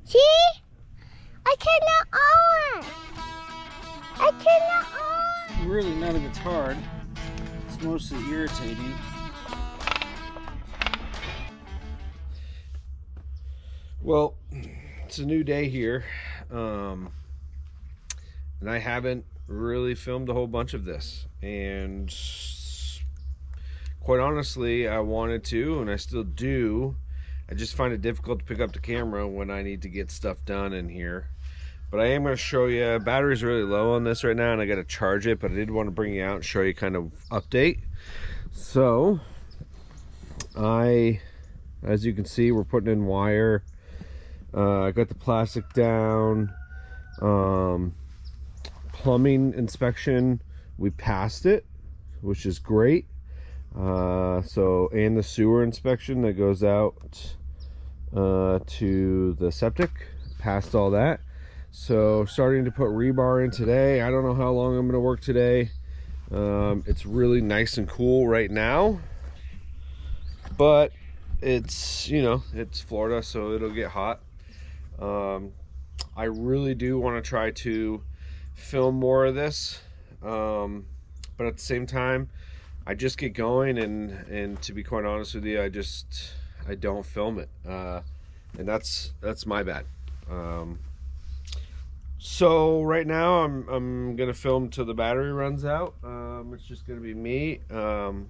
See? I turned it on. I turned it on. Really, none of it's hard. It's mostly irritating. Well, it's a new day here, and I haven't really filmed a whole bunch of this, and quite honestly I wanted to, and I still do. I just find it difficult to pick up the camera when I need to get stuff done in here. But I am going to show you, battery's really low on this right now and I got to charge it, but I did want to bring you out and show you kind of update. So as you can see, we're putting in wire. I got the plastic down. Plumbing inspection, we passed it, which is great. And the sewer inspection that goes out to the septic, passed all that. So starting to put rebar in today. I don't know how long I'm going to work today. It's really nice and cool right now, but it's, you know, it's Florida, so it'll get hot. I really do want to try to film more of this, but at the same time I just get going, and to be quite honest with you, I don't film it, and that's my bad. So right now I'm gonna film till the battery runs out. It's just gonna be me, and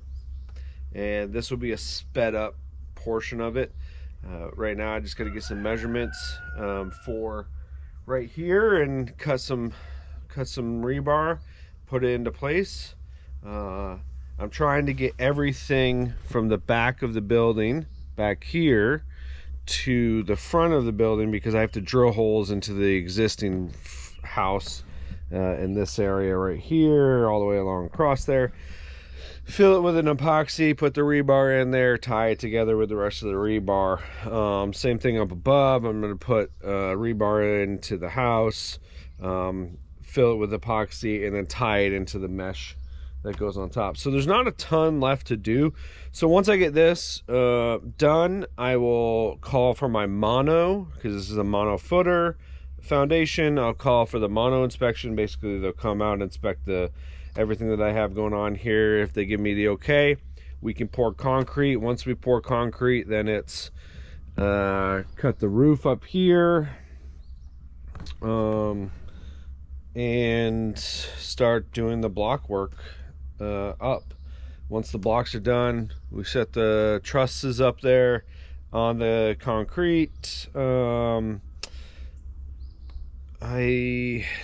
this will be a sped up portion of it. Right now I just gotta get some measurements for right here and cut some rebar, put it into place. I'm trying to get everything from the back of the building back here to the front of the building, because I have to drill holes into the existing house in this area right here, all the way along across there. Fill it with an epoxy, put the rebar in there, tie it together with the rest of the rebar. Same thing up above. I'm going to put rebar into the house, fill it with epoxy, and then tie it into the mesh that goes on top. So there's not a ton left to do. So once I get this done, I will call for my mono, because this is a mono footer foundation. I'll call for the mono inspection. Basically they'll come out and inspect everything that I have going on here. If they give me the okay, we can pour concrete. Once we pour concrete, then it's cut the roof up here, and start doing the block work up. Once the blocks are done, we set the trusses up there on the concrete. I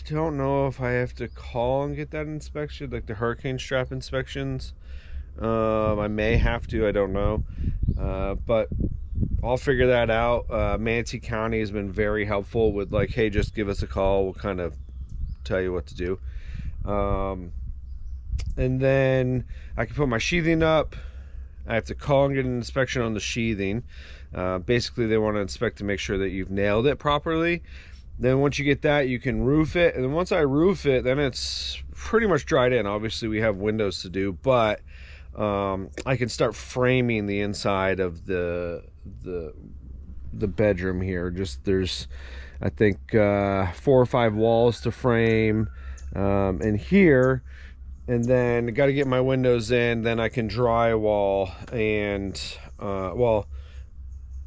don't know if I have to call and get that inspection, like the hurricane strap inspections. I may have to, I don't know, but I'll figure that out. Manatee County has been very helpful with, like, hey, just give us a call, we'll kind of tell you what to do. And then I can put my sheathing up. I have to call and get an inspection on the sheathing. Basically they want to inspect to make sure that you've nailed it properly. Then once you get that, you can roof it, and then once I roof it, then it's pretty much dried in. Obviously we have windows to do, but I can start framing the inside of the bedroom here. Just, there's, I think 4 or 5 walls to frame, and here, and then got to get my windows in. Then I can drywall, and well,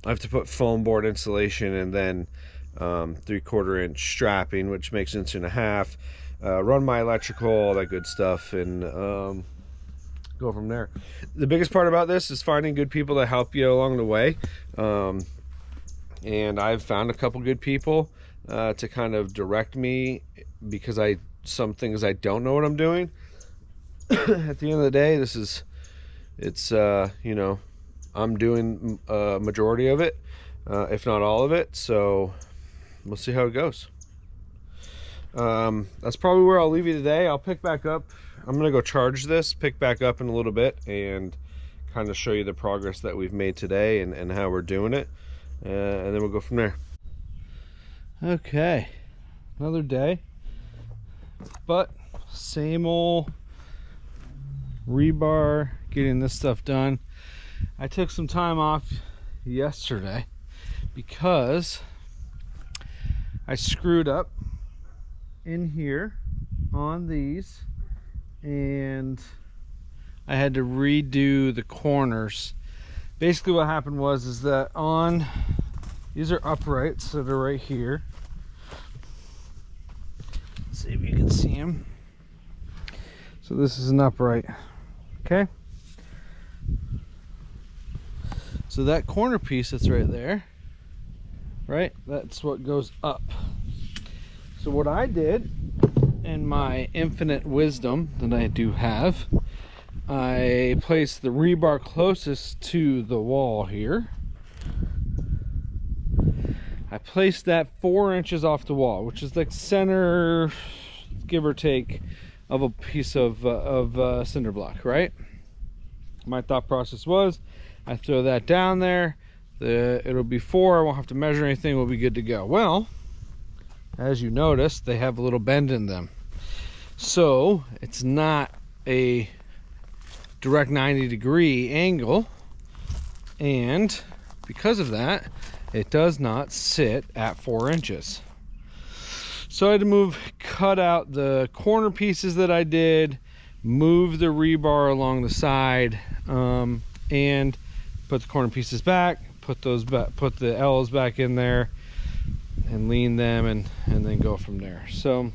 I have to put foam board insulation, and then 3/4 inch strapping, which makes 1.5 inches. Run my electrical, all that good stuff, and go from there. The biggest part about this is finding good people to help you along the way, and I've found a couple good people to kind of direct me, because some things I don't know what I'm doing. At the end of the day, it's you know, I'm doing a majority of it, if not all of it, so we'll see how it goes. That's probably where I'll leave you today. I'll pick back up. I'm gonna go charge this, pick back up in a little bit, and kind of show you the progress that we've made today, and how we're doing it, and then we'll go from there. Okay, another day, but same old rebar, getting this stuff done. I took some time off yesterday because I screwed up in here on these, and I had to redo the corners. Basically what happened was that on these are uprights, so they're right here. Let's see if you can see them. So this is an upright, okay? So that corner piece that's right there, right? That's what goes up. So what I did, in my infinite wisdom that I do have, I placed the rebar closest to the wall here. I placed that 4 inches off the wall, which is like center, give or take, of a piece of cinder block, right? My thought process was, I throw that down there, it'll be 4, I won't have to measure anything, we'll be good to go. Well, as you notice, they have a little bend in them. So it's not a direct 90-degree angle, and because of that, it does not sit at 4 inches. So I had to cut out the corner pieces that I did, move the rebar along the side, and put the corner pieces back, put the L's back in there, and lean them, and then go from there. So,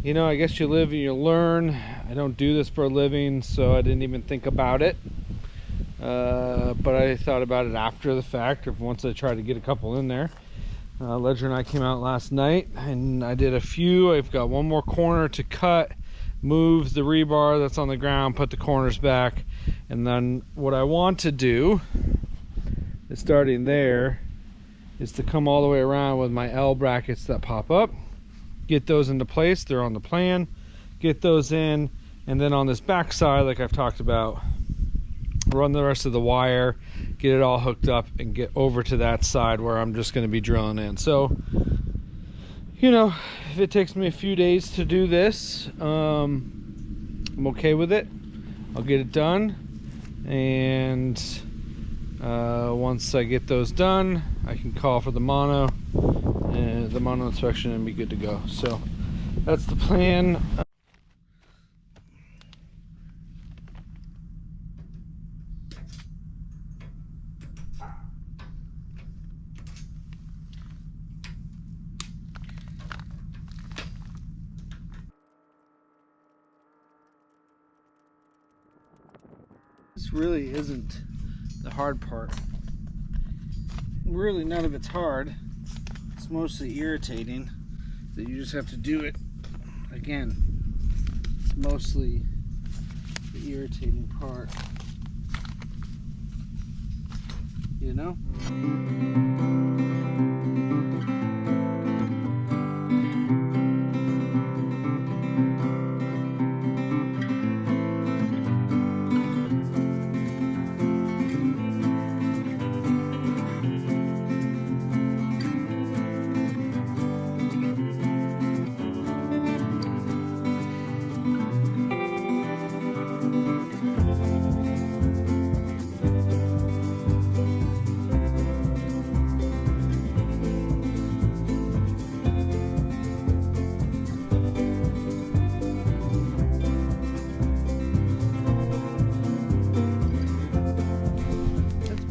you know, I guess you live and you learn. I don't do this for a living, so I didn't even think about it. But I thought about it after the fact, or once I tried to get a couple in there. Ledger and I came out last night, and I did a few. I've got one more corner to cut, move the rebar that's on the ground, put the corners back, and then what I want to do is, starting there, is to come all the way around with my L brackets that pop up, get those into place. They're on the plan, get those in, and then on this back side, like I've talked about, run the rest of the wire, get it all hooked up, and get over to that side where I'm just going to be drilling in. So, you know, if it takes me a few days to do this, I'm okay with it. I'll get it done, and once I get those done, I can call for the mono inspection and be good to go. So that's the plan. This really isn't the hard part. Really, none of it's hard. It's mostly irritating that you just have to do it again. It's mostly the irritating part, you know?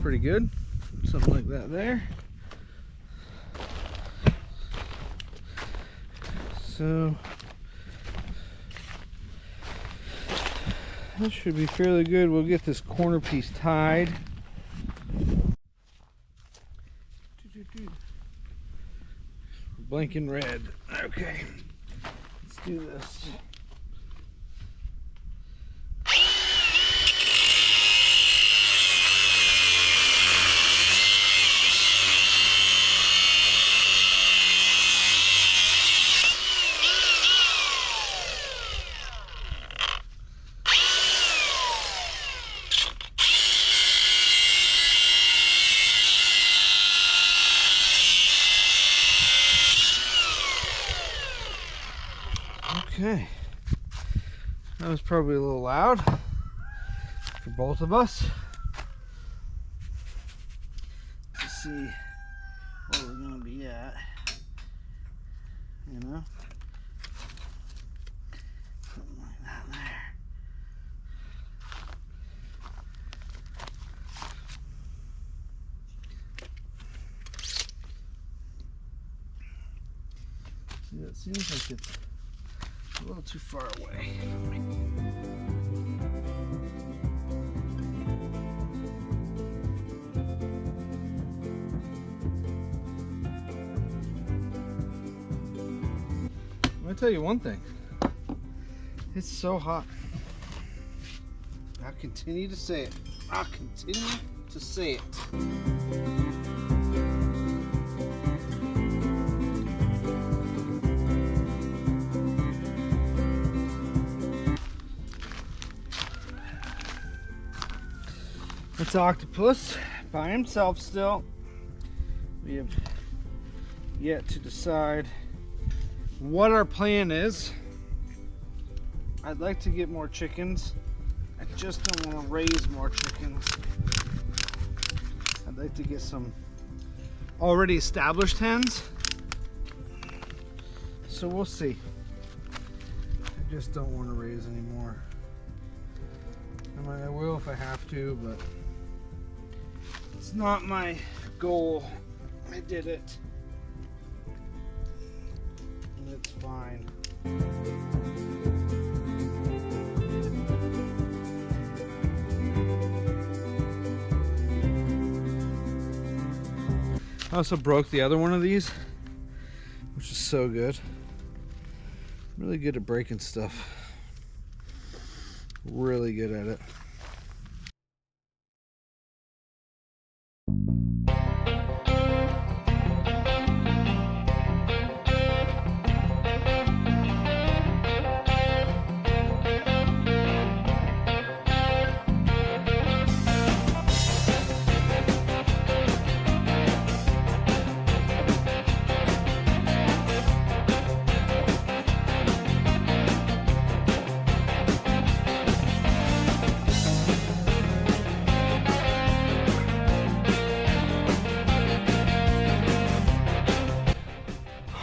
Pretty good, something like that there. So that should be fairly good. We'll get this corner piece tied. Blinking red. Okay, let's do this. Okay, that was probably a little loud for both of us. Let's see where we're going to be at. you know? Something like that there. See, it seems like it's a little too far away. Let me tell you one thing. It's so hot. I'll continue to say it. I'll continue to say it. It's Octopus by himself still. We have yet to decide what our plan is. I'd like to get more chickens. I just don't want to raise more chickens. I'd like to get some already established hens. So we'll see. I just don't want to raise any more. I mean, I will if I have to, but it's not my goal. I did it. And it's fine. I also broke the other one of these, which is so good. I'm really good at breaking stuff. Really good at it.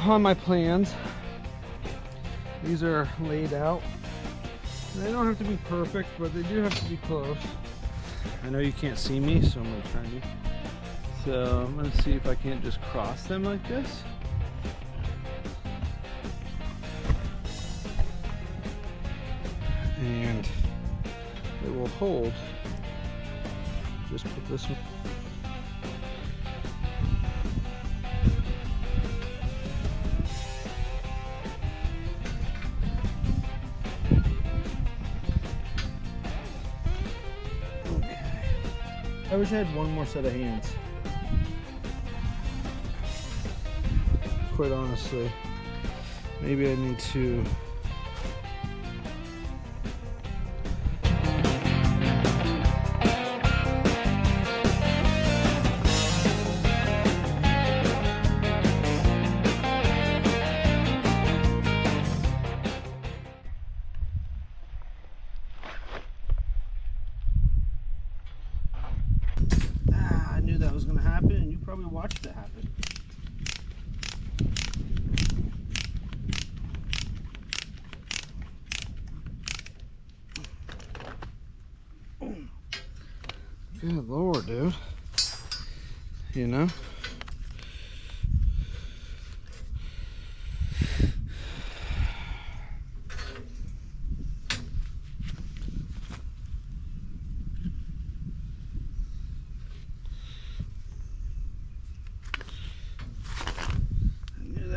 On my plans, these are laid out. They don't have to be perfect, but they do have to be close. I know you can't see me, so I'm going to try to. So I'm going to see if I can't just cross them like this. And it will hold. Just put this one. I wish I had one more set of hands. Quite honestly. Maybe I need to... that was going to happen, and you probably watched it happen. Good Lord, dude. You know?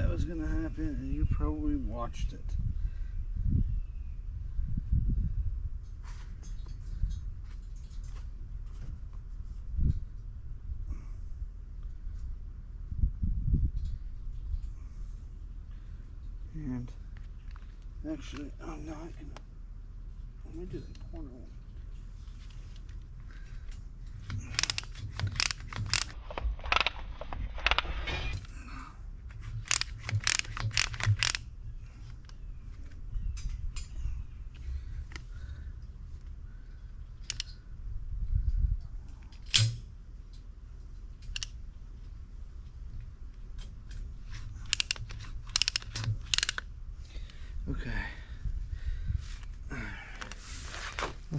Was going to happen, and you probably watched it. And actually, I'm not gonna. Let me do the corner one.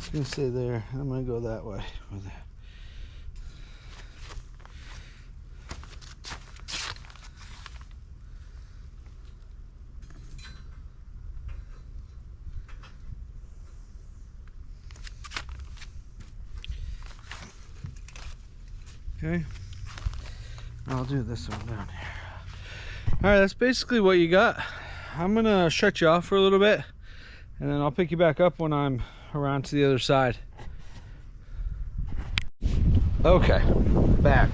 It's gonna stay there. I'm gonna go that way with it. Okay, I'll do this one down here. All right, that's basically what you got. I'm gonna shut you off for a little bit, and then I'll pick you back up when I'm around to the other side. Okay, back.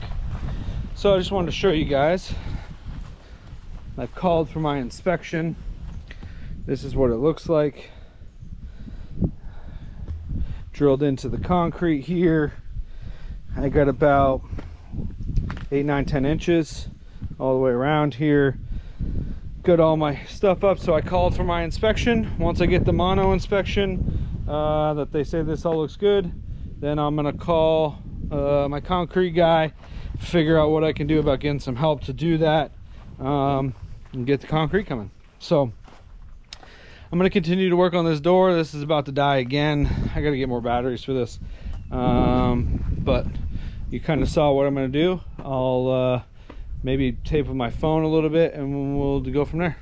So I just wanted to show you guys. I've called for my inspection. This is what it looks like. Drilled into the concrete here. I got about 8, 9, 10 inches all the way around here. Got all my stuff up, so I called for my inspection. Once I get the mono inspection, that they say this all looks good, then I'm gonna call my concrete guy, figure out what I can do about getting some help to do that, and get the concrete coming. So I'm gonna continue to work on this door. This is about to die again. I gotta get more batteries for this. But you kind of saw what I'm gonna do. I'll maybe tape with my phone a little bit, and we'll go from there.